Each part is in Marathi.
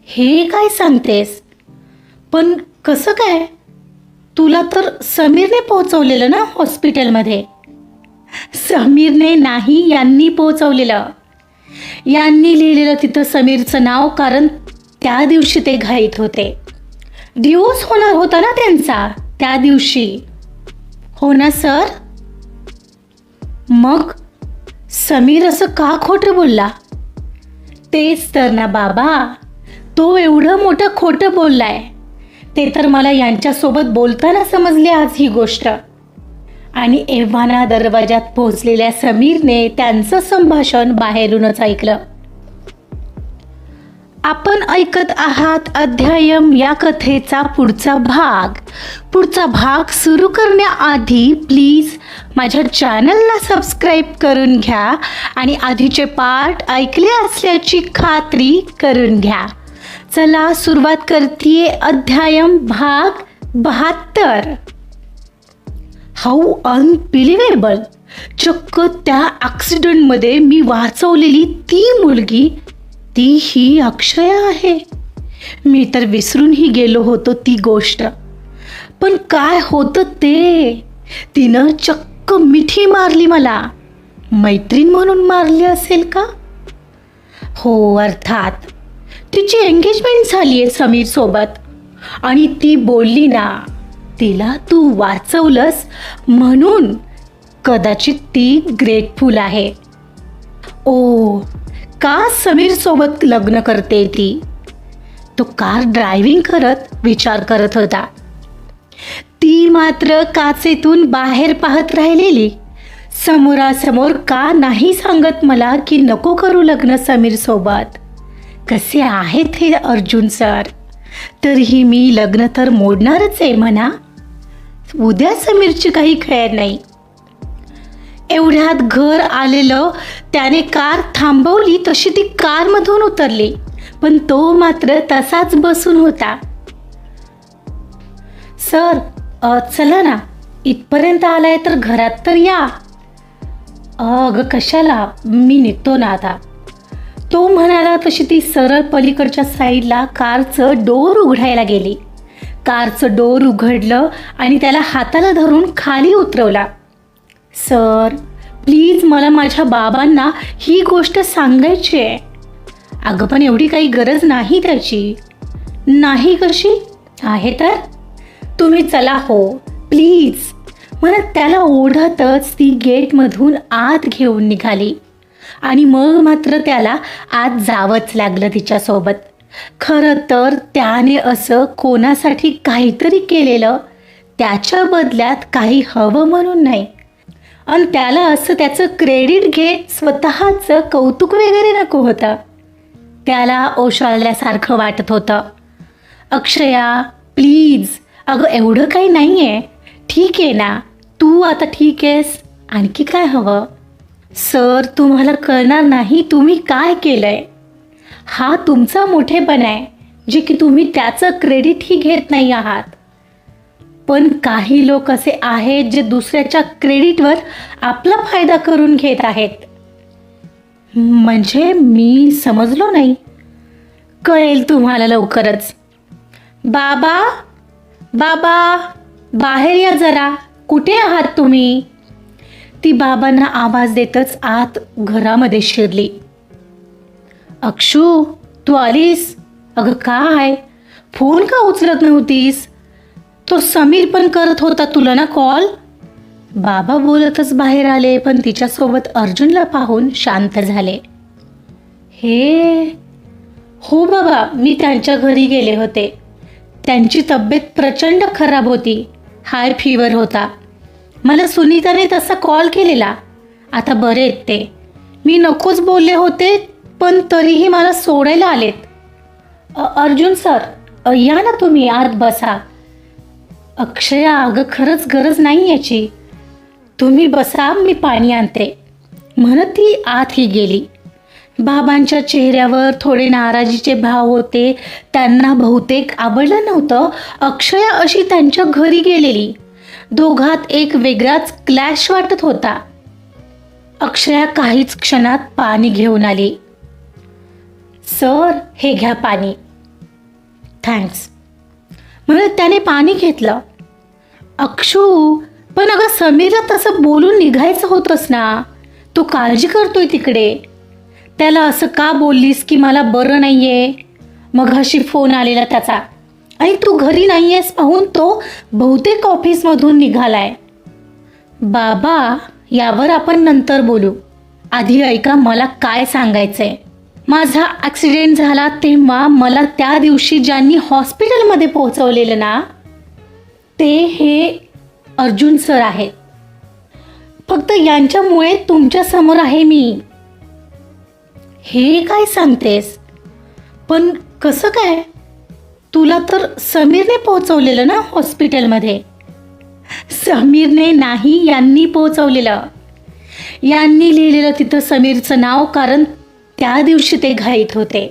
हे काय सांगतेस? पण कसं काय? तुला तर समीरने पोहोचवलेलं ना हॉस्पिटलमध्ये. समीरने नाही, यांनी पोहोचवलेलं. यांनी लिहिलेलं तिथं समीरचं नाव, कारण त्या दिवशी ते घाईत होते. डिवोर्स होणार होता ना त्यांचा त्या दिवशी. हो ना सर? मग समीर असं का खोटं बोलला? तेच तर ना बाबा, तो एवढं मोठं खोटं बोललाय. ते तर मला यांच्यासोबत बोलताना समजले आज ही गोष्ट. आणि एव्हाना दरवाजात पोहोचलेल्या समीरने त्यांचं संभाषण बाहेरूनच ऐकलं. आपण ऐकत आहात अध्यायम या कथेचा पुढचा भाग सुरू करण्याआधी प्लीज माझ्या चॅनलला सबस्क्राईब करून घ्या आणि आधीचे पार्ट ऐकले असल्याची खात्री करून घ्या. चला सुरुवात करतीये अध्यायम भाग 72. How unbelievable. चक्क त्या ॲक्सिडेंटमध्ये मी वाचवलेली ती मुलगी, ती ही अक्षया आहे. मी तर विसरूनही गेलो होतो ती गोष्ट. पण काय होतं ते, तिनं चक्क मिठी मारली मला. मैत्रीण म्हणून मारली असेल का? हो, अर्थात तिची एंगेजमेंट झाली आहे समीरसोबत. आणि ती बोलली ना, तिला तू वाचवलंस म्हणून कदाचित ती ग्रेटफुल आहे. ओ, का समीरसोबत लग्न करते ती? तो कार ड्रायव्हिंग करत विचार करत होता. ती मात्र काचेतून बाहेर पाहत राहिलेली. समोरासमोर का नाही सांगत मला की नको करू लग्न समीरसोबत? कसे आहेत हे अर्जुन सर? तरीही मी लग्न तर मोडणारच आहे म्हणा. उद्या समीरची काही खैर नाही. एवढ्यात घर आलेलं त्याने कार थांबवली तशी ती कारमधून उतरली, पण तो मात्र तसाच बसून होता. सर, चला ना, इथपर्यंत आलाय तर घरात तर या. अगं कशाला, मी निघतो ना आता. तो म्हणाला तशी ती सरळ पलीकडच्या साईडला कारचं डोर उघडायला गेली. कारचं डोर उघडलं आणि त्याला हाताला धरून खाली उतरवला. सर, प्लीज मला माझ्या बाबांना ही गोष्ट सांगायची आहे. अगं पण एवढी काही गरज नाही त्याची. नाही कशी आहे तर? तुम्ही चला हो प्लीज, म्हणत त्याला ओढतच ती गेटमधून आत घेऊन निघाली. आणि मग मात्र त्याला आत जावंच लागलं तिच्यासोबत. खरं तर त्याने असं कोणासाठी काहीतरी केलेलं, त्याच्या बदल्यात काही हवं म्हणून नाही. आणि त्याला असं त्याचं क्रेडिट घेत स्वतःचं कौतुक वगैरे नको होतं. त्याला ओशाळल्यासारखं वाटत होतं. अक्षया प्लीज, अगं एवढं काही नाही आहे. ठीक आहे ना, तू आता ठीक आहेस, आणखी काय हवं? सर, तुम्हाला कळणार नाही तुम्ही काय केलंय. हा तुमचा मोठेपणा आहे, जे की तुम्ही त्याचं क्रेडिटही घेत नाही आहात. पण काही लोक असे आहेत जे दुसऱ्याच्या क्रेडिटवर आपला फायदा करून घेत आहेत. म्हणजे मी समजलो नाही. कळेल तुम्हाला लवकरच. बाबा, बाबा, बाहेर या जरा. कुठे आहात तुम्ही? ती बाबांना आवाज देतच आत घरामध्ये शिरली. अक्षू, तू आलीस? अगं काय, फोन का उचलत नव्हतीस? तो समीर पण करत होता तुला ना कॉल. बाबा बोलतच बाहेर आले, पण तिच्यासोबत अर्जुनला पाहून शांत झाले. हे हो बाबा, मी त्यांच्या घरी गेले होते. त्यांची तब्येत प्रचंड खराब होती. हाय फीवर होता. मला सुनीताने तसा कॉल केलेला. आता बरे आहेत ते. मी नकोच बोलले होते, पण तरीही मला सोडायला आलेत. अर्जुन सर, या ना तुम्ही, आत बसा. अक्षया, अगं खरंच गरज नाही याची. तुम्ही बसा, मी पाणी आणते, म्हणत ती आतही गेली. बाबांच्या चेहऱ्यावर थोडे नाराजीचे भाव होते. त्यांना बहुतेक आवडलं नव्हतं अक्षया अशी त्यांच्या घरी गेलेली. दोघात एक वेगळाच क्लॅश वाटत होता. अक्षया काहीच क्षणात पाणी घेऊन आली. सर, हे घ्या पाणी. थँक्स म्हणत त्याने पाणी घेतलं. अक्षू, पण अगं समीरला तसं बोलून निघायचं होतंस ना. तो काळजी करतोय तिकडे. त्याला असं का बोललीस की मला बरं नाही आहे? मघाशी फोन आलेला त्याचा आणि तू घरी नाही आहेस पाहून तो बहुतेक ऑफिसमधून निघालाय. बाबा, यावर आपण नंतर बोलू. आधी ऐका मला काय सांगायचंय. माझा ॲक्सिडेंट झाला तेव्हा मला त्या दिवशी ज्यांनी हॉस्पिटलमध्ये पोहोचवलेलं ना, ते हे अर्जुन सर आहेत. फक्त यांच्यामुळे तुमच्यासमोर आहे मी. हे काय सांगतेस? पण कसं काय? तुला तर समीरने पोहोचवलेलं ना हॉस्पिटलमध्ये. समीरने नाही, यांनी पोहोचवलेलं. यांनी लिहिलेलं तिथं समीरचं नाव, कारण त्या दिवशी ते घाईत होते.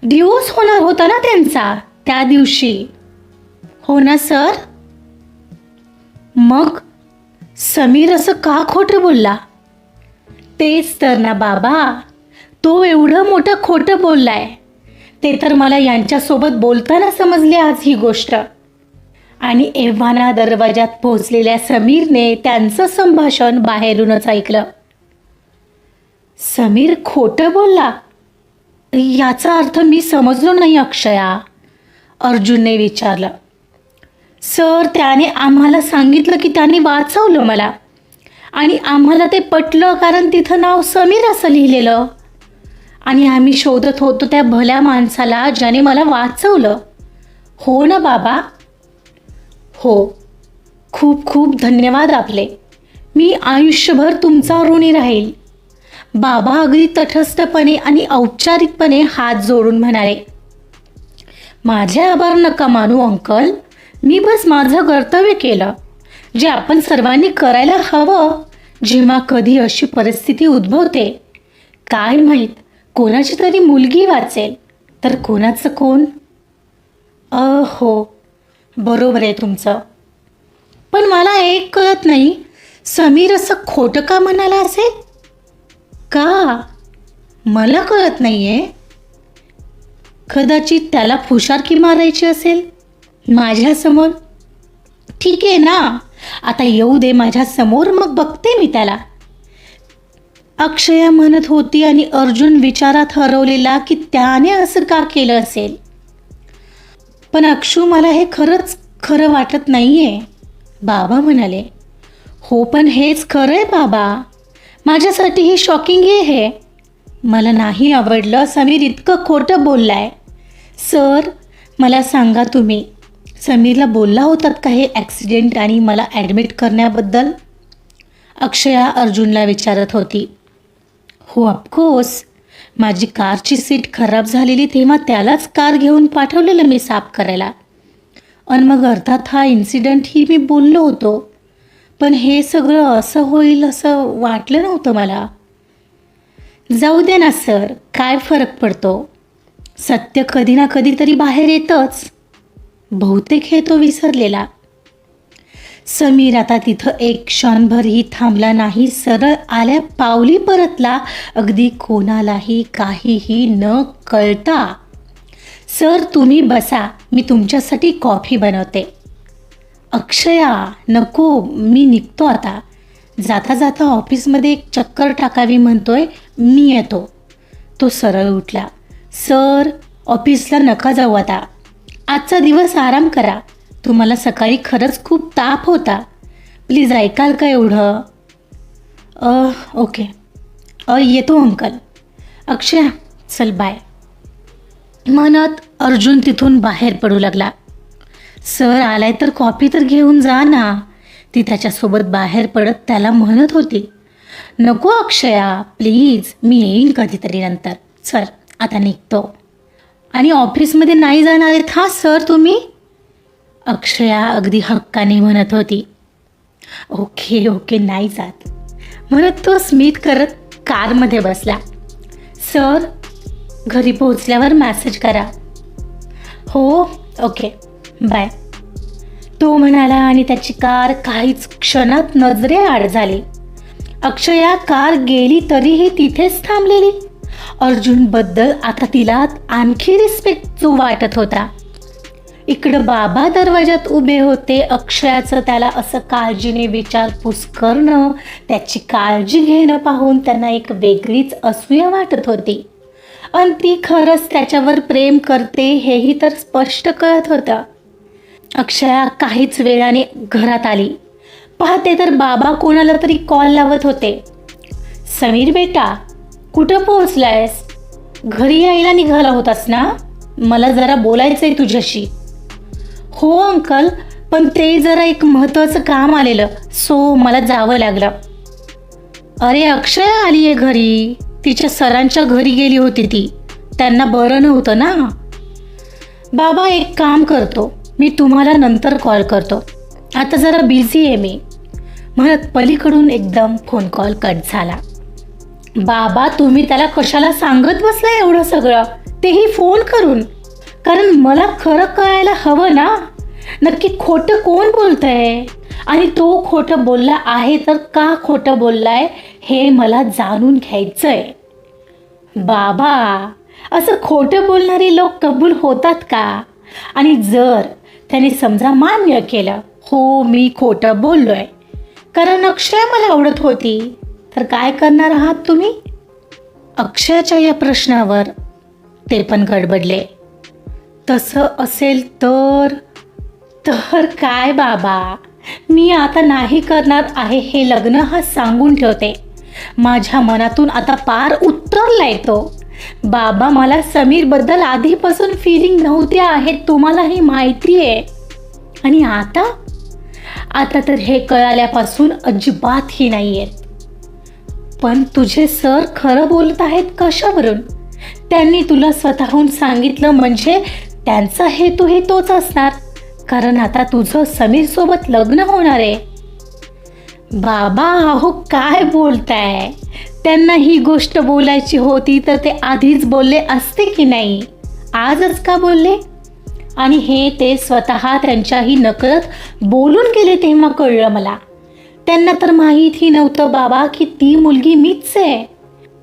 डिवोर्स होणार होता ना त्यांचा त्या दिवशी. हो ना सर? मग समीर असं का खोटं बोलला? तेच तर ना बाबा, तो एवढं मोठं खोटं बोललाय. ते तर मला यांच्यासोबत बोलताना समजले आज ही गोष्ट. आणि एव्हाना दरवाजात पोहोचलेल्या समीरने त्यांचं संभाषण बाहेरूनच ऐकलं. समीर खोटं बोलला याचा अर्थ मी समजलो नाही अक्षया, अर्जुनने विचारलं. सर, त्याने आम्हाला सांगितलं की त्याने वाचवलं मला आणि आम्हाला ते पटलं, कारण तिथं नाव समीर असं लिहिलेलं आणि आम्ही शोधत होतो त्या भल्या माणसाला ज्याने मला वाचवलं. हो ना बाबा? हो. खूप खूप धन्यवाद आपले. मी आयुष्यभर तुमचा ऋणी राहील. बाबा अगदी तटस्थपणे आणि औपचारिकपणे हात जोडून म्हणाले. माझे आभार नका मानू अंकल. मी बस माझं कर्तव्य केलं, जे आपण सर्वांनी करायला हवं जेव्हा कधी अशी परिस्थिती उद्भवते. काय माहीत, कोणाची तरी मुलगी वाचेल तर कोणाचं कोण. हो, बरोबर आहे तुमचं. पण मला एक कळत नाही, समीर असं खोटं का म्हणाला असेल? का? मला कळत नाही आहे. कदाचित त्याला फुशारकी मारायची असेल माझ्यासमोर. ठीक आहे ना, आता येऊ दे माझ्यासमोर, मग बघते मी त्याला, अक्षया म्हणत होती. आणि अर्जुन विचारात हरवलेला की त्याने असं का केलं असेल. पण अक्षू, मला हे खरंच खरं वाटत नाही आहे, बाबा म्हणाले. हो, पण हेच खरं आहे बाबा. माझ्यासाठी हे शॉकिंग आहे. मला नाही आवडलं समीर इतकं खोटं बोललाय. सर, मला सांगा, तुम्ही समीरला बोलला होतात का हे ॲक्सिडेंट आणि मला ॲडमिट करण्याबद्दल? अक्षया अर्जुनला विचारत होती. हो, ऑफकोर्स. माझी कारची सीट खराब झालेली तेव्हा त्यालाच कार घेऊन पाठवलेलं मी साफ करायला. आणि मग अर्थात हा इन्सिडंटही मी बोललो होतो. पण हे सगळं असं होईल असं वाटलं नव्हतं मला. जाऊ दे ना सर, काय फरक पडतो. सत्य कधी ना कधी तरी बाहेर येतंच. बहुतेक हे तो विसरलेला. समीर आता तिथं एक क्षणभरही थांबला नाही. सरळ आल्या पावली परतला, अगदी कोणालाही काहीही न कळता. सर, तुम्ही बसा, मी तुमच्यासाठी कॉफी बनवते. अक्षया, नको, मी निघतो आता. जाता जाता ऑफिसमध्ये एक चक्कर टाकावी म्हणतोय, मी येतो. तो सरळ उठला. सर, ऑफिसला नका जाऊ आता. आजचा दिवस आराम करा. तुम्हाला सकाळी खरंच खूप ताप होता. प्लीज ऐकाल का एवढं? ओके. येतो अंकल. अक्षया, चल बाय म्हणत अर्जुन तिथून बाहेर पडू लागला. सर आलाय तर कॉफी तर घेऊन जा ना, ती त्याच्यासोबत बाहेर पडत त्याला म्हणत होती. नको अक्षया, प्लीज, मी येईन कधीतरी नंतर. सर, आता निघतो. आणि ऑफिसमध्ये नाही जाणार आहेत हा सर तुम्ही? अक्षया अगदी हक्काने म्हणत होती. ओके ओके, नाही जात म्हणत तो स्मित करत कारमध्ये बसला. सर, घरी पोहोचल्यावर मॅसेज करा. हो, ओके, बाय, तो म्हणाला आणि त्याची कार काहीच क्षणात नजरेआड झाली. अक्षया कार गेली तरीही तिथेच थांबलेली. अर्जुनबद्दल आता तिला आणखी रिस्पेक्ट जो वाटत होता. इकडं बाबा दरवाजात उभे होते. अक्षयाचं त्याला असं काळजीने विचारपूस करणं, त्याची काळजी घेणं पाहून त्यांना एक वेगळीच असूया वाटत होती. आणि ती खरंच त्याच्यावर प्रेम करते हेही तर स्पष्ट कळत होतं. अक्षया काहीच वेळाने घरात आली. पाहते तर बाबा कोणाला तरी कॉल लावत होते. समीर बेटा, कुठं पोहोचलायस? घरी यायला निघाला होतास ना? मला जरा बोलायचंय तुझ्याशी. हो अंकल, पण ते जरा एक महत्त्वाचं काम आलेलं, सो मला जावं लागलं. अरे अक्षया आली आहे घरी. तिच्या सरांच्या घरी गेली होती ती. त्यांना बरं नव्हतं ना. बाबा एक काम करतो, मी तुम्हाला नंतर कॉल करतो, आता जरा बिझी आहे मी, म्हणत पलीकडून एकदम फोन कॉल कट झाला. बाबा तुम्ही त्याला कशाला सांगत बसला एवढं सगळं, तेही फोन करून? कारण मला खरं कळायला हवं ना, नक्की खोटं कोण बोलतंय आणि तो खोटं बोलला आहे तर का खोटं बोललाय हे मला जाणून घ्यायचंय. बाबा असं खोटं बोलणारे लोक कबूल होतात का? आणि जर त्याने समजा मान्य केलं, हो मी खोटं बोललोय कारण अक्षय मला आवडत होती, तर काय करणार आहात तुम्ही? अक्षयाच्या या प्रश्नावर ते पण गडबडले. तसं असेल तर काय बाबा, मी आता नाही करणार आहे हे लग्न हा सांगून ठेवते. माझ्या मनातून आता पार उतरलाय तो. बाबा मला समीरबद्दल आधीपासून फिलिंग नव्हत्या आहेत, तुम्हालाही माहिती आहे. आणि आता तर हे कळाल्यापासून अजिबातही नाही आहेत. पण तुझे सर खरं बोलत आहेत कशावरून? त्यांनी तुला स्वतःहून सांगितलं म्हणजे त्यांचा हेतू हे तोच असणार, कारण आता तुझं समीरसोबत लग्न होणार आहे. बाबा अहो काय बोलताय? त्यांना ही गोष्ट बोलायची होती तर ते आधीच बोलले असते की नाही? आजच का बोलले? आणि हे ते स्वतः त्यांच्याही नकळत बोलून गेले तेव्हा कळलं मला. त्यांना तर माहीतही नव्हतं बाबा की ती मुलगी मीच आहे.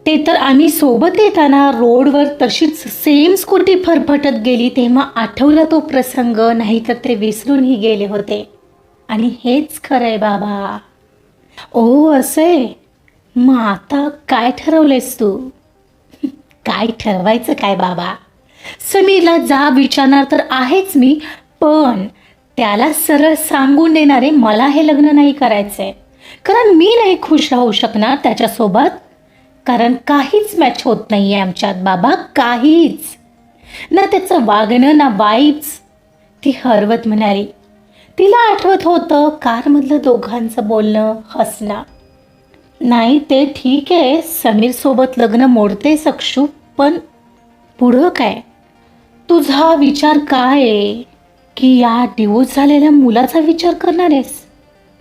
ते तर आम्ही सोबत येताना रोडवर तशीच सेम स्कूटी फरफटत गेली तेव्हा आठवला तो प्रसंग, नाही तर ते विसरूनही गेले होते. आणि हेच खरं आहे बाबा. ओ असे मग आता काय ठरवलेस तू? काय ठरवायचं काय बाबा? समीरला जा विचारणार तर आहेच मी, पण त्याला सरळ सांगून देणारे मला हे लग्न नाही करायचंय, कारण मी नाही खुश राहू शकणार त्याच्यासोबत. कारण काहीच मॅच होत नाही आहे आमच्यात बाबा, काहीच ना. त्याचं वागणं ना वाईब्स. ती हरवत म्हणाली. तिला आठवत होतं कारमधलं दोघांचं बोलणं, हसणं. नाही ते ठीक आहे, समीरसोबत लग्न मोडते सक्षू, पण पुढं काय? तुझा विचार काय आहे की या डिवोर्स झालेल्या मुलाचा विचार करणार आहेस?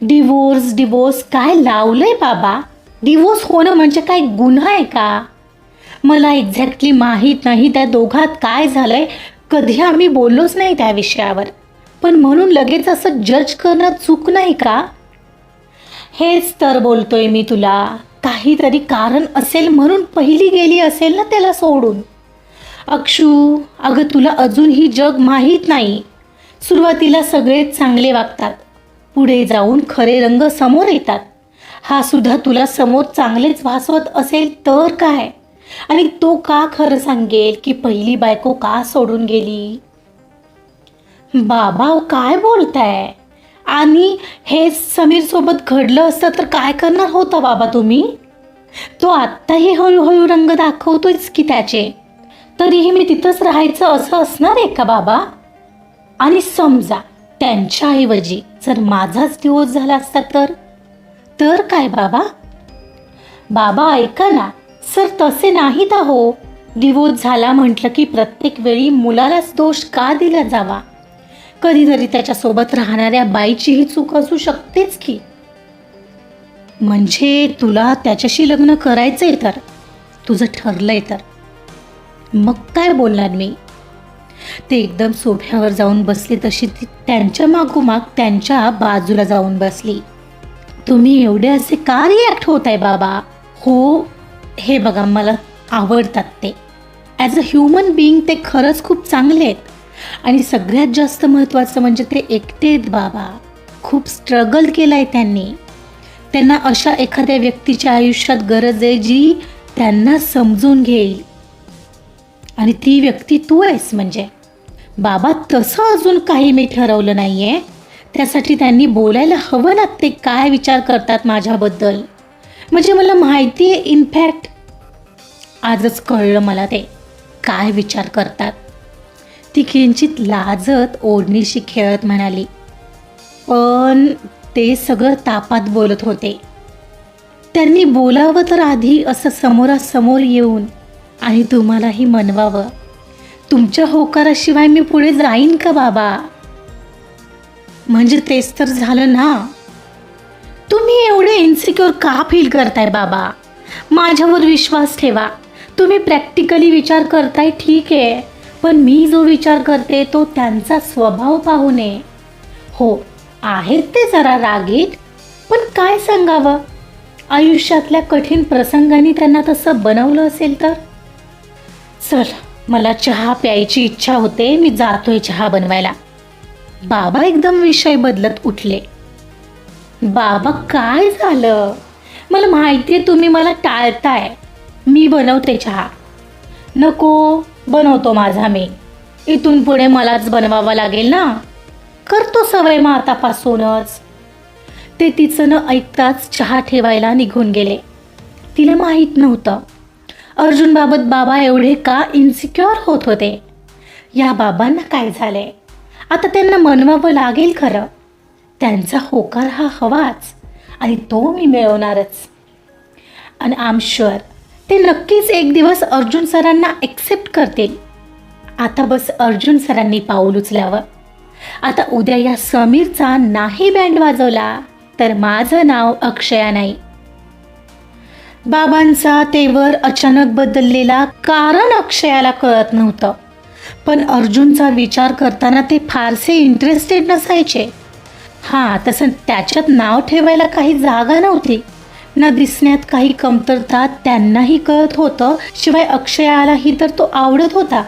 डिवोर्स काय लावलंय बाबा? डिवोर्स होणं म्हणजे काय गुन्हा आहे का? मला एक्झॅक्टली माहीत नाही त्या दोघात काय झालंय, कधी आम्ही बोललोच नाही त्या विषयावर, पण म्हणून लगेच असं जज करणं चूक नाही का? हेच तर बोलतोय मी तुला. काहीतरी कारण असेल म्हणून पहिली गेली असेल ना त्याला सोडून. अक्षू अगं तुला अजूनही जग माहीत नाही. सुरुवातीला सगळेच चांगले वागतात, पुढे जाऊन खरे रंग समोर येतात. हा सुद्धा तुला समोर चांगलेच भासवत असेल तर काय? आणि तो का खरं सांगेल की पहिली बायको का सोडून गेली? बाबा काय बोलताय? आणि हे समीरसोबत घडलं असतं तर काय करणार होता बाबा तुम्ही? तो आत्ताही हळूहळू रंग दाखवतोयच की त्याचे, तरीही मी तिथंच राहायचं असं असणार आहे का बाबा? आणि समजा त्यांच्याऐवजी जर माझाच डिवोर्स झाला असता तर काय बाबा? बाबा ऐका ना सर, तसे नाहीत अहो. डिवोर्स झाला म्हटलं की प्रत्येक वेळी मुलालाच दोष का दिला जावा? कधीतरी त्याच्यासोबत राहणाऱ्या बाईचीही चूक असू शकतेच की. म्हणजे तुला त्याच्याशी लग्न करायचंय तर, तुझं ठरलंय तर मग काय बोलणार मी? ते एकदम सोफ्यावर जाऊन बसली तशी ती त्यांच्या मागोमाग त्यांच्या बाजूला जाऊन बसली. तुम्ही एवढे असे का रिॲक्ट होत आहे बाबा? हो हे बघा, मला आवडतात ते ॲज अ ह्युमन बिईंग, ते खरंच खूप चांगले आहेत. आणि सगळ्यात जास्त महत्त्वाचं म्हणजे ते एकटेच बाबा. खूप स्ट्रगल केलं आहे त्यांनी. त्यांना अशा एखाद्या व्यक्तीच्या आयुष्यात गरज आहे जी त्यांना समजून घेईल, आणि ती व्यक्ती तू आहेस. म्हणजे बाबा तसं अजून काही मी ठरवलं नाही आहे. त्यासाठी त्यांनी बोलायला हवं ना, ते काय विचार करतात माझ्याबद्दल. म्हणजे मला माहिती आहे. इनफॅक्ट आजच कळलं मला ते काय विचार करतात. ती किंचित लाजत ओढणीशी खेळत म्हणाली, पण ते सगळं तापात बोलत होते. त्यांनी बोलावं तर आधी असं समोरासमोर येऊन आणि तुम्हालाही मनवावं. तुमच्या होकाराशिवाय मी पुढे जाईन का बाबा? म्हणजे तेच तर झालं ना. तुम्ही एवढे इन्सिक्युअर का फील करताय बाबा? माझ्यावर विश्वास ठेवा. तुम्ही प्रॅक्टिकली विचार करताय ठीक आहे, पण मी जो विचार करते तो त्यांचा स्वभाव पाहू नये. हो, आहेत ते जरा रागीट, पण काय सांगावं, आयुष्यातल्या कठीण प्रसंगांनी त्यांना तसं बनवलं असेल तर. चल, मला चहा प्यायची इच्छा होते, मी जातोय चहा बनवायला. बाबा एकदम विषय बदलत उठले. बाबा काय झालं? मला माहिती आहे तुम्ही मला टाळताय. मी बनवते चहा. नको, बनवतो माझा मी. इथून पुढे मलाच बनवावं लागेल ना. करतो सवय मग आतापासूनच. ते तिचं न ऐकताच चहा ठेवायला निघून गेले. तिला माहीत नव्हतं अर्जुनबाबत बाबा एवढे का इन्सिक्युअर होत होते. या बाबांना काय झाले? आता त्यांना मनवावं लागेल खरं. त्यांचा होकार हा हवाच, आणि तो मी मिळवणारच. आणि आय एम शुअर ते नक्कीच एक दिवस अर्जुन सरांना ॲक्सेप्ट करतील. आता बस अर्जुन सरांनी पाऊल उचलावं. आता उद्या या समीरचा नाही बँड वाजवला तर माझं नाव अक्षया नाही. बाबांचा तेवर अचानक बदललेला कारण अक्षयाला कळत नव्हतं, पण अर्जुनचा विचार करताना ते फारसे इंटरेस्टेड नसायचे. हां, तसं त्याच्यात नाव ठेवायला काही जागा नव्हती ना, दिसण्यात काही कमतरता त्यांनाही कळत होतं. शिवाय अक्षयालाही तर तो आवडत होता,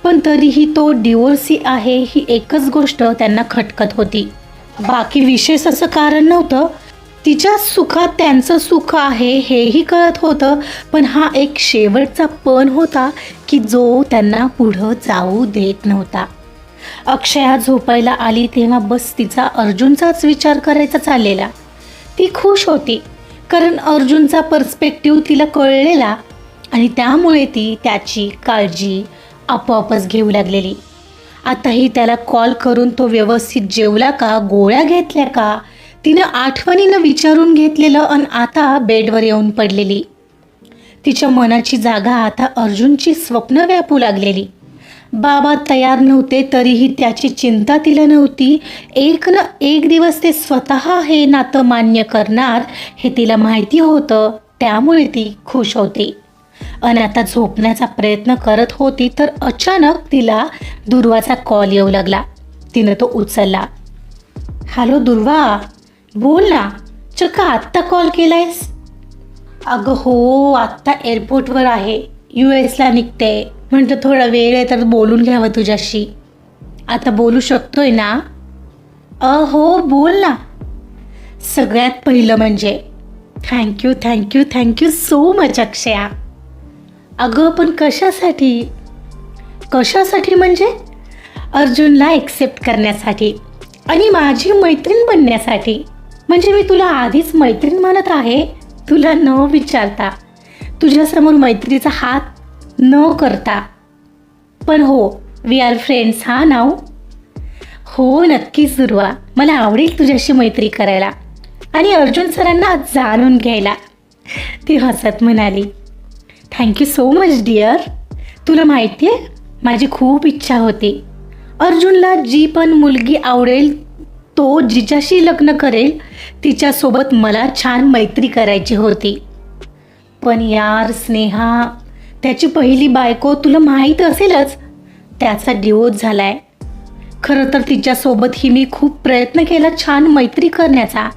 पण तरीही तो डिवोर्सी आहे ही एकच गोष्ट त्यांना खटकत होती. बाकी विशेष असं कारण नव्हतं. तिच्या सुखात त्यांचं सुख आहे हेही कळत होतं, पण हा एक शेवटचा पण होता की जो त्यांना पुढं जाऊ देत नव्हता. अक्षया झोपायला आली तेव्हा बस तिचा अर्जुनचाच विचार करायचा चाललेला. ती खुश होती कारण अर्जुनचा पर्स्पेक्टिव्ह तिला कळलेला, आणि त्यामुळे ती त्याची काळजी आपोआपच घेऊ लागलेली. आताही त्याला कॉल करून तो व्यवस्थित जेवला का, गोळ्या घेतल्या का, तिनं आठवणीनं विचारून घेतलेलं. आणि आता बेडवर येऊन पडलेली. तिच्या मनाची जागा आता अर्जुनची स्वप्न व्यापू लागलेली. बाबा तयार नव्हते तरीही त्याची चिंता तिला नव्हती. एक ना एक दिवस ते स्वतः हे नातं मान्य करणार हे तिला माहिती होतं, त्यामुळे ती खुश होती. आणि आता झोपण्याचा प्रयत्न करत होती तर अचानक तिला दुर्वाचा कॉल येऊ लागला. तिनं तो उचलला. हॅलो दुर्वा, बोल ना. चक्का आत्ता कॉल केलायस? अगं हो, आत्ता एअरपोर्टवर आहे, US निघते. म्हटलं थोडा वेळ आहे तर बोलून घ्यावं तुझ्याशी. आता बोलू शकतोय ना? हो बोल ना. सगळ्यात पहिलं म्हणजे थँक्यू सो मच अक्षया. अगं पण कशासाठी? कशासाठी म्हणजे अर्जुनला ॲक्सेप्ट करण्यासाठी आणि माझी मैत्रीण बनण्यासाठी. म्हणजे मी तुला आधीच मैत्रीण म्हणत आहे, तुला न विचारता, तुझ्यासमोर मैत्रीचा हात न करता. पण हो, वी आर फ्रेंड्स हा नाव. हो नक्कीच दुर्वा, मला आवडेल तुझ्याशी मैत्री करायला आणि अर्जुन सरांना जाणून घ्यायला. ती हसत म्हणाली. Thank you so much dear. तुला माहिती आहे माझी खूप इच्छा होती, अर्जुनला जी पण मुलगी आवडेल तो जिच्याशी लग्न करेल तिच्यासोबत मला छान मैत्री करायची होती. पण यार स्नेहा, त्याची पहिली बायको तुला माहीत असेलच, त्याचा डिवोर्स झालाय. खरं तर तिच्यासोबतही मी खूप प्रयत्न केला छान मैत्री करण्याचा,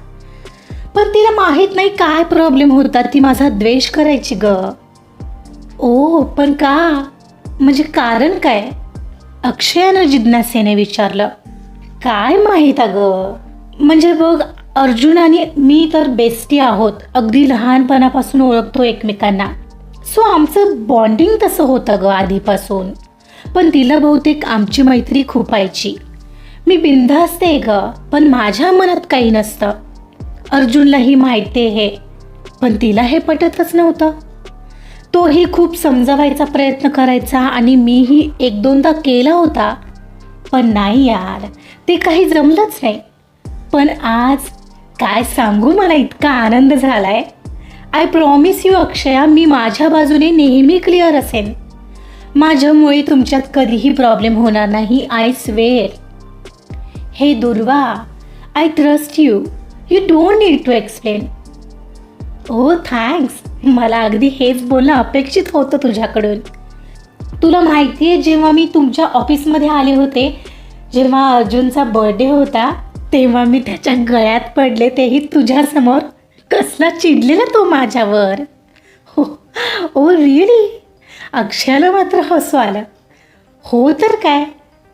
पण तिला माहीत नाही काय प्रॉब्लेम होता, ती माझा द्वेष करायची ग. ओ पण का? म्हणजे कारण काय? अक्षयानं जिज्ञासेने विचारलं. काय माहीत अगं, म्हणजे बघ, अर्जुन आणि मी तर बेस्टी आहोत, अगदी लहानपणापासून ओळखतो एकमेकांना. सो आमचं बॉन्डिंग तसं होतं ग आधीपासून. पण तिला बहुतेक आमची मैत्री खूप व्हायची. मी बिनधास्त आहे ग, पण माझ्या मनात काही नसतं. अर्जुनलाही माहिती आहे हे, पण तिला हे पटतच नव्हतं. तोही खूप समजावायचा प्रयत्न करायचा आणि मीही एक दोनदा केला होता, पण नाही यार, ते काही जमलंच नाही. पण आज काय सांगू, मला इतका आनंद झालाय. आय प्रॉमिस यू अक्षया, मी माझ्या बाजूने नेहमी क्लिअर असेन. माझ्यामुळे तुमच्यात कधीही प्रॉब्लेम होणार नाही, आय स्वेअर. हे Durva, I trust you. You don't need to explain. हो थँक्स, मला अगदी हेच बोलणं अपेक्षित होतं तुझ्याकडून. तुला माहिती आहे, जेव्हा मी तुमच्या ऑफिसमध्ये आले होते, जेव्हा अर्जुनचा बर्थडे होता, तेव्हा मी त्याच्या गळ्यात पडले, तेही तुझ्यासमोर. कसला चिडलेला तो माझ्यावर. हो ओ रिअली. अक्षयाला मात्र हसू आलं. हो तर काय,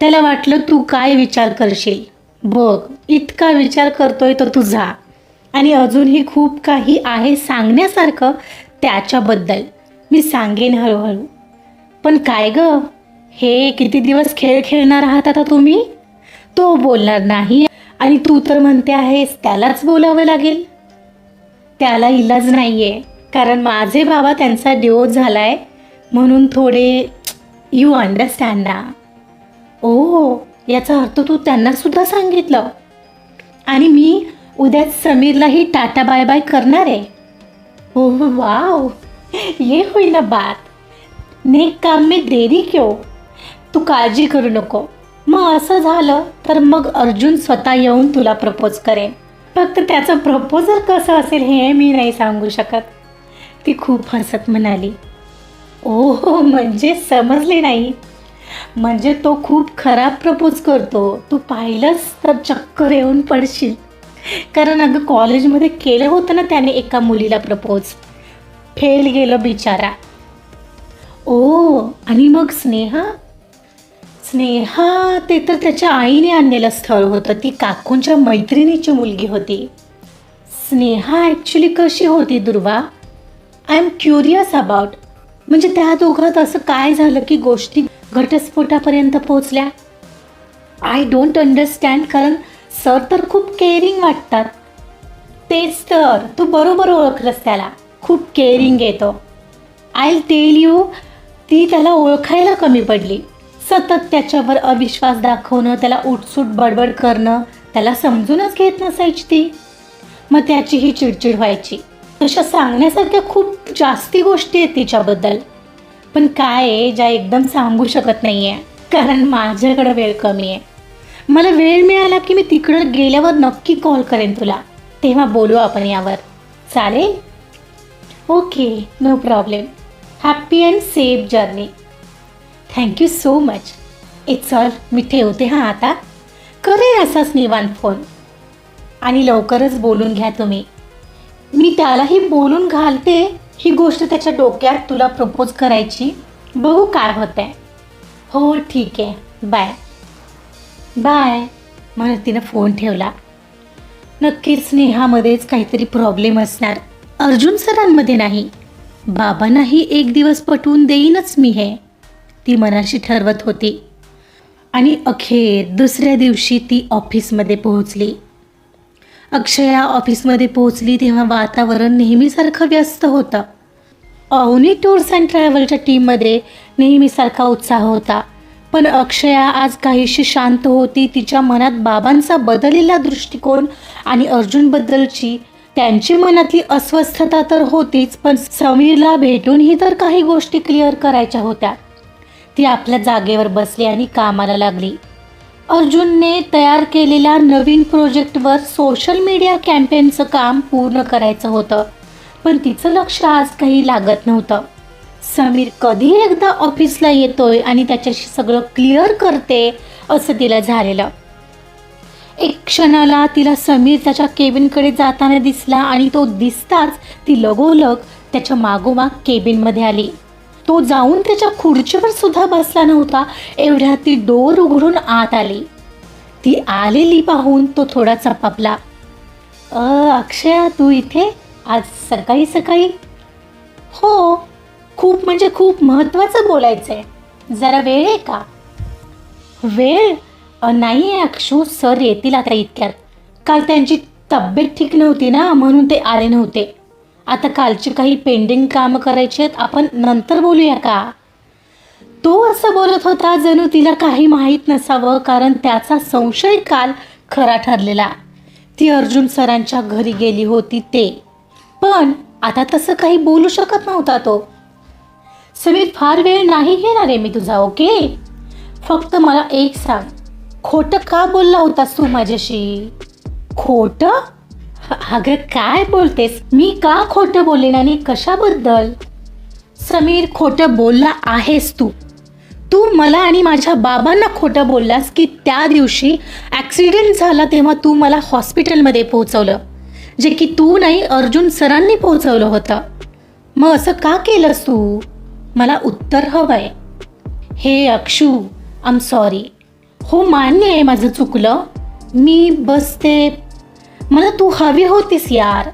त्याला वाटलं तू काय विचार करशील. बघ, इतका विचार करतोय तो तुझा, आणि अजूनही खूप काही आहे सांगण्यासारखं त्याच्याबद्दल. मी सांगेन हळूहळू. पण काय ग, हे किती दिवस खेळ खेळणार आहात आता तुम्ही? तो बोलणार नाही आणि तू तर म्हणते आहेस त्यालाच बोलावं लागेल. त्याला इलाज नाही आहे, कारण माझे बाबा त्यांचा डिवोर्स झाला आहे, म्हणून थोडे यू अंडरस्टँड ना. ओ, याचा अर्थ तू त्यांनासुद्धा सांगितलं. आणि मी उद्या समीरलाही टाटा बाय बाय करणार आहे. ओ वाव, ये होई ना बात. नेक काम में देरी क्यों. तू काळजी करू नको. मग असं झालं तर मग अर्जुन स्वतः येऊन तुला प्रपोज करेन. फक्त त्याचं प्रपोजल कसं असेल हे मी नाही सांगू शकत. ती खूप हसत म्हणाली. ओहो, म्हणजे समजले नाही. म्हणजे तो खूप खराब प्रपोज करतो. तू पाहिलंस तर चक्कर येऊन पडशील. कारण अगं कॉलेजमध्ये केलं होतं ना त्याने एका मुलीला प्रपोज. फेल गेलं बिचारा. ओ, आणि मग स्नेहा. स्नेहा ते तर त्याच्या आईने आणलेलं स्थळ होतं. ती काकूंच्या मैत्रिणीची मुलगी होती. स्नेहा ॲक्च्युली कशी होती Durva? I am curious about. म्हणजे त्या दोघात असं काय झालं की गोष्टी घटस्फोटापर्यंत पोहोचल्या? I don't understand. कारण सर तर खूप केअरिंग वाटतात. तेच तर, तू बरोबर ओळखलंस त्याला. खूप केअरिंग येतो. आय टेल यू, ती त्याला ओळखायला कमी पडली. सतत त्याच्यावर अविश्वास दाखवणं, त्याला उठसूट बडबड करणं, त्याला समजूनच घेत नसायची ती. मग त्याचीही चिडचिड व्हायची. तशा सांगण्यासारख्या खूप जास्ती गोष्टी आहेत तिच्याबद्दल, पण काय आहे ज्या एकदम सांगू शकत नाही आहे, कारण माझ्याकडं वेळ कमी आहे. मला वेळ मिळाला की मी तिकडं गेल्यावर नक्की कॉल करेन तुला, तेव्हा बोलू आपण यावर. चालेल? Okay, no problem. Happy and safe journey. Thank you so much. It's all. मी ठेवते हां आता. करेन असाच निवांत फोन. आणि लवकरच बोलून घ्या तुम्ही. मी त्यालाही बोलून घालते ही गोष्ट त्याच्या डोक्यात, तुला प्रपोज करायची. बघू काय होतंय. हो ठीक आहे, बाय बाय. म्हणून तिनं फोन ठेवला. नक्कीच स्नेहामध्येच काहीतरी प्रॉब्लेम असणार, अर्जुन सरांमध्ये नाही. बाबांनाही एक दिवस पटवून देईनच मी हे, ती मनाशी ठरवत होती. आणि अखेर दुसऱ्या दिवशी ती ऑफिसमध्ये पोहोचली. अक्षया ऑफिसमध्ये पोहोचली तेव्हा वातावरण नेहमीसारखं व्यस्त होतं. अवनी टूर्स अँड ट्रॅव्हलच्या टीममध्ये नेहमीसारखा उत्साह होता, पण अक्षया आज काहीशी शांत होती. तिच्या मनात बाबांचा बदललेला दृष्टिकोन आणि अर्जुनबद्दलची त्यांची मनातली अस्वस्थता तर होतीच, पण समीरला भेटूनही तर काही गोष्टी क्लिअर करायच्या होत्या. ती आपल्या जागेवर बसली आणि कामाला लागली. अर्जुनने तयार केलेल्या नवीन प्रोजेक्टवर सोशल मीडिया कॅम्पेनचं काम पूर्ण करायचं होतं, पण तिचं लक्ष आज काही लागत नव्हतं. समीर कधी एकदा ऑफिसला येतोय आणि त्याच्याशी सगळं क्लिअर करते असं तिला झालेलं. एक क्षणाला तिला समीर त्याच्या केबिनकडे जाताना दिसला आणि तो दिसताच ती लगोलग त्याच्या मागोमाग केबिनमध्ये आली. तो जाऊन त्याच्या खुर्चीवर सुद्धा बसला नव्हता. एवढ्यात ती डोर उघडून आत आली. ती आलेली पाहून तो थोडा चपापला. अक्षया, तू इथे आज सकाळी सकाळी? हो, खूप म्हणजे खूप महत्त्वाचं बोलायचं आहे. जरा वेळ आहे का? वेळ नाही आहे अक्षू, सर येतील आता इतक्यात. काल त्यांची तब्येत ठीक नव्हती ना, म्हणून ते आले नव्हते. आता कालची काही पेंडिंग कामं करायची आहेत, आपण नंतर बोलूया का? तो असं बोलत होता जणू तिला काही माहीत नसावं, कारण त्याचा संशय काल खरा ठरलेला. ती अर्जुन सरांच्या घरी गेली होती ते. पण आता तसं काही बोलू शकत नव्हता तो. समीर, फार वेळ नाही घेणार आहे मी तुझा, ओके? फक्त मला एक सांग, खोटं का बोलला होतास तू माझ्याशी? खोटं? अगं काय बोलतेस? मी का खोटं बोलेन आणि कशाबद्दल? समीर, खोटं बोलला आहेस तू. तू मला आणि माझ्या बाबांना खोटं बोललास की त्या दिवशी ॲक्सिडेंट झाला तेव्हा तू मला हॉस्पिटलमध्ये पोहोचवलं, जे की तू नाही अर्जुन सरांनी पोहोचवलं होतं. मग असं का केलंस तू? मला उत्तर हवं आहे. हे अक्षू, आय एम सॉरी. हो, मान्य आहे माझं चुकलं. मी बस ते मला तू हवी होतीस यार.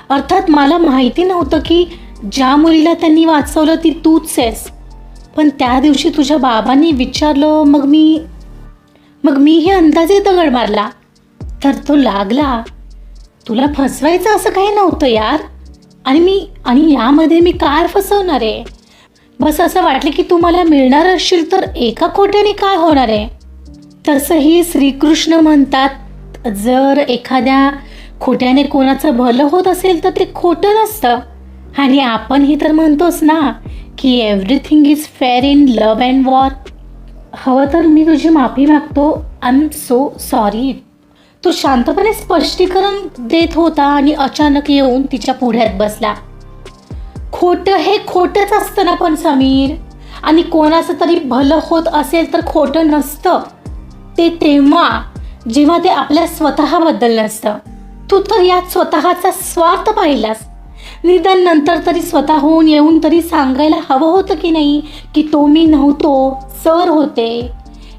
अर्थात मला माहिती नव्हतं की ज्या मुलीला त्यांनी वाचवलं ती तूच आहेस. पण त्या दिवशी तुझ्या बाबांनी विचारलं, मग मीही अंदाजे दगड मारला, तर तो लागला. तुला फसवायचं असं काही नव्हतं यार. आणि यामध्ये मी काय फसवणार आहे? बस असं वाटलं की तू मला मिळणार असशील तर एका खोट्याने काय होणार आहे? तसंही श्रीकृष्ण म्हणतात, जर एखाद्या खोट्याने कोणाचं भलं होत असेल तर ते खोटं नसतं. आणि आपणही तर म्हणतोच ना की everything is fair in love and war. हवं तर मी तुझी माफी मागतो. I am so sorry. तो शांतपणे स्पष्टीकरण देत होता आणि अचानक येऊन तिच्या पुढ्यात बसला. खोटं हे खोटंच असतं ना पण समीर. आणि कोणाचं तरी भलं होत असेल तर खोटं नसतं ते तेव्हा जेव्हा ते आपल्या स्वतःबद्दल नसतं. तू तर यात स्वतःचा स्वार्थ पाहिलास. निदान नंतर तरी स्वतःहून येऊन तरी सांगायला हवं होतं की नाही की तो मी नव्हतो, सर होते.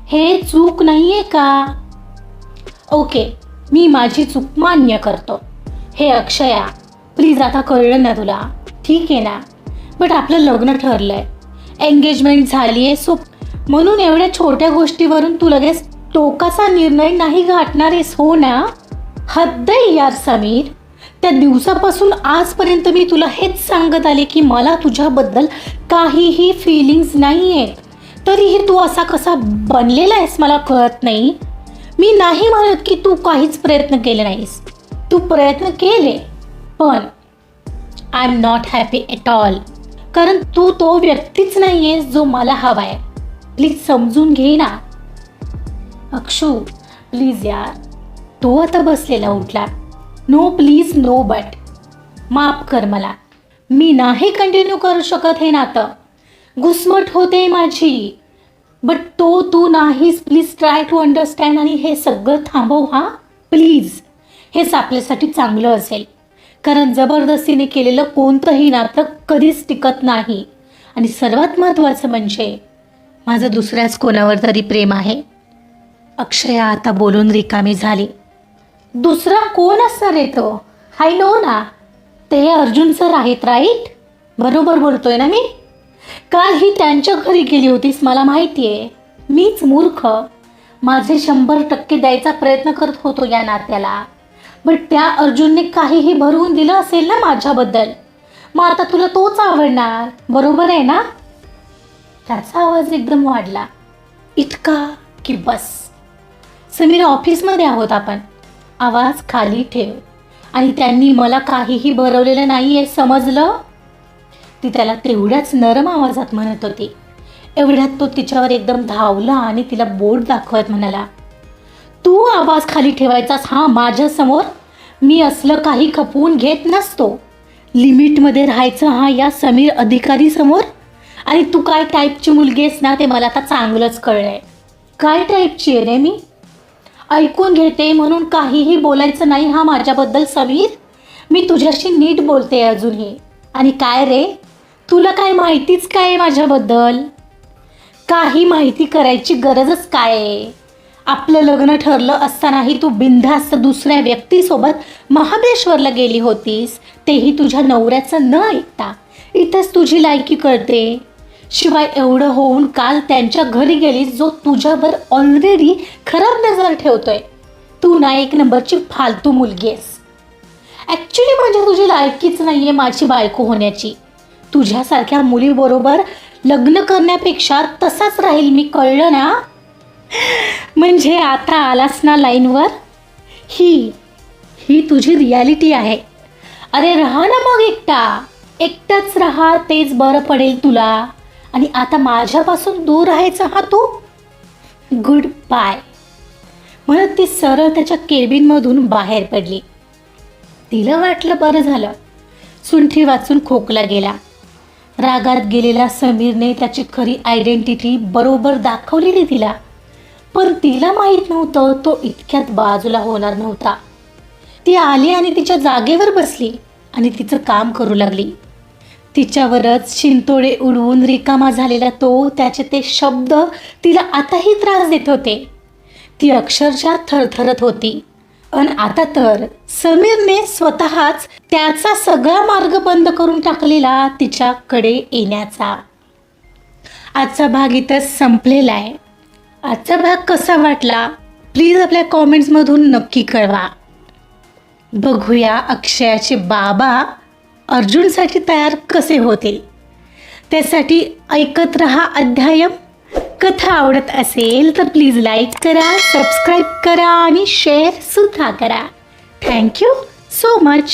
हे चूक नाही आहे का? ओके, मी माझी चूक मान्य करतो. हे अक्षया, प्लीज आता कळलं ना तुला, ठीक आहे ना? बट आपलं लग्न ठरलं आहे, एंगेजमेंट झाली आहे, सो म्हणून एवढ्या छोट्या गोष्टीवरून तू लगेच टोकाचा निर्णय नाही गाठणार आहेस, हो ना? हद्द आहे यार समीर. त्या दिवसापासून आजपर्यंत मी तुला हेच सांगत आले की मला तुझ्याबद्दल काहीही फिलिंग्स नाही आहेत. तरीही तू असा कसा बनलेला आहेस मला कळत नाही. मी नाही म्हणत की तू काहीच प्रयत्न केले नाहीस. तू प्रयत्न केले, पण I am not happy at all. कारण तू तो व्यक्तीच नाही आहेस जो मला हवा आहे. प्लीज समजून घे ना. अक्षू, प्लीज यार. तो आता बसलेला उठला. No please no but. माफ कर मला. मी नाही कंटिन्यू करू शकत हे नातं. घुसमट होते माझी. बट तू नाहीस. प्लीज ट्राय टू अंडरस्टँड आणि हे सगळं थांबव हा प्लीज. हेच आपल्यासाठी चांगलं असेल. कारण जबरदस्तीने केलेलं कोणतंही नातं कधीच टिकत नाही. आणि सर्वात महत्त्वाचं म्हणजे माझं दुसऱ्याच कोणावर तरी प्रेम आहे. अक्षया आता बोलून रिकामी झाली. दुसरा कोण असणार आहे तो? आय नो ना, ते अर्जुन सर आहेत, राईट? बरोबर बोलतोय ना मी? काल ही त्यांच्या घरी गेली होतीस, मला माहिती आहे. मीच मूर्ख. माझे 100% द्यायचा प्रयत्न करत होतो या नात्याला. बट त्या अर्जुनने काहीही भरवून दिलं असेल ना माझ्याबद्दल. मग आता तुला तोच आवडणार, बरोबर आहे ना? त्याचा आवाज एकदम वाढला. इतका की बस. समीर, ऑफिसमध्ये आहोत आपण. आवाज खाली ठेव. आणि त्यांनी मला काहीही भरवलेलं नाही आहे, समजलं? ती त्याला तेवढ्याच नरम आवाजात म्हणत होती. एवढ्यात तो तिच्यावर एकदम धावला आणि तिला बोट दाखवत म्हणाला, तू आवाज खाली ठेवायचास हा माझ्यासमोर? मी असलं काही खपवून घेत नसतो. लिमिटमध्ये राहायचं हा या समीर अधिकारी समोर. आणि तू काय टाईपची मुलगी आहेस ना ते मला आता चांगलंच कळलं आहे. काय टाईपची आहे रे मी? ऐकून घेते म्हणून काहीही बोलायचं नाही हा माझ्याबद्दल समीर. मी तुझ्याशी नीट बोलते अजूनही. आणि काय रे, तुला काय माहितीच काय आहे माझ्याबद्दल? काही माहिती करायची गरजच काय आहे? आपलं लग्न ठरलं असतानाही तू बिनधास्त दुसऱ्या व्यक्तीसोबत महाबळेश्वरला गेली होतीस, तेही तुझ्या नवऱ्याचं न ऐकता. इथंच तुझी लायकी कळते. शिवाय एवढं होऊन काल त्यांच्या घरी गेलीस, जो तुझ्यावर ऑलरेडी खराब नजर ठेवतोय. तू ना एक नंबरची फालतू मुलगी आहेस. ॲक्च्युली म्हणजे तुझी लायकीच नाही आहे माझी बायको होण्याची. तुझ्यासारख्या मुलीबरोबर लग्न करण्यापेक्षा तसाच राहील मी, कळलं ना? म्हणजे आता आलास ना लाईनवर? ही तुझी रियालिटी आहे. अरे राहा ना मग एकटाच राहा, तेच बरं पडेल तुला. आणि आता माझ्यापासून दूर राहायचा हा तू? गुड बाय म्हणत ती सरळ त्याच्या केबिनमधून बाहेर पडली. तिला वाटलं बरं झालं, सुंठी वाचून खोकला गेला. रागात गेलेला समीरने त्याची खरी आयडेंटिटी बरोबर दाखवलेली तिला, पण तिला माहीत नव्हतं तो इतक्यात बाजूला होणार नव्हता. ती आली आणि तिच्या जागेवर बसली आणि तिचं काम करू लागली. तिच्यावरच शिंतोडे उडवून रिकामा झालेला तो, त्याचे ते शब्द तिला आताही त्रास देत होते. ती अक्षरशः थरथरत होती. आणि आता तर समीरने स्वतःच त्याचा सगळा मार्ग बंद करून टाकलेला तिच्याकडे येण्याचा. आजचा भाग इथंच संपलेला आहे. आजचा भाग कसा वाटला प्लीज आपल्या कॉमेंट्समधून नक्की कळवा. बघूया अक्षयाचे बाबा अर्जुनसाठी तयार कसे होतील. त्यासाठी ऐकत रहा अध्यायम. कथा आवडत असेल तर प्लीज लाईक करा, सबस्क्राईब करा आणि शेअर सुद्धा करा. Thank you so much.